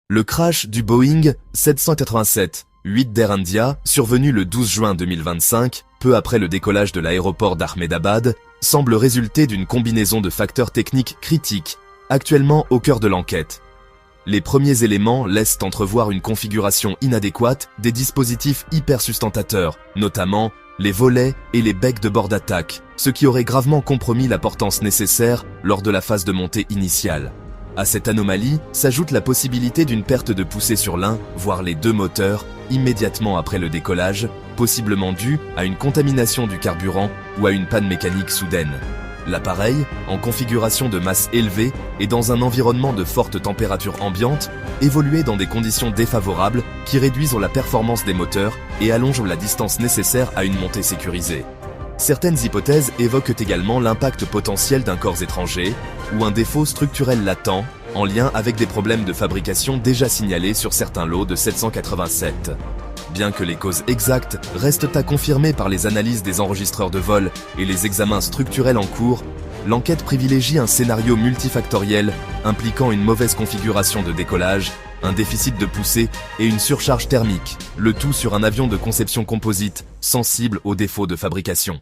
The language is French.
Le crash du Boeing 787-8 d'Air India, survenu le 12 juin 2025, peu après le décollage de l'aéroport d'Ahmedabad, semble résulter d'une combinaison de facteurs techniques critiques, actuellement au cœur de l'enquête. Les premiers éléments laissent entrevoir une configuration inadéquate des dispositifs hypersustentateurs, notamment les volets et les becs de bord d'attaque, ce qui aurait gravement compromis la portance nécessaire lors de la phase de montée initiale. À cette anomalie s'ajoute la possibilité d'une perte de poussée sur l'un, voire les deux moteurs, immédiatement après le décollage, possiblement due à une contamination du carburant ou à une panne mécanique soudaine. L'appareil, en configuration de masse élevée et dans un environnement de forte température ambiante, évoluait dans des conditions défavorables qui réduisent la performance des moteurs et allongent la distance nécessaire à une montée sécurisée. Certaines hypothèses évoquent également l'impact potentiel d'un corps étranger ou un défaut structurel latent en lien avec des problèmes de fabrication déjà signalés sur certains lots de 787. Bien que les causes exactes restent à confirmer par les analyses des enregistreurs de vol et les examens structurels en cours, l'enquête privilégie un scénario multifactoriel impliquant une mauvaise configuration de décollage, un déficit de poussée et une surcharge thermique, le tout sur un avion de conception composite sensible aux défauts de fabrication.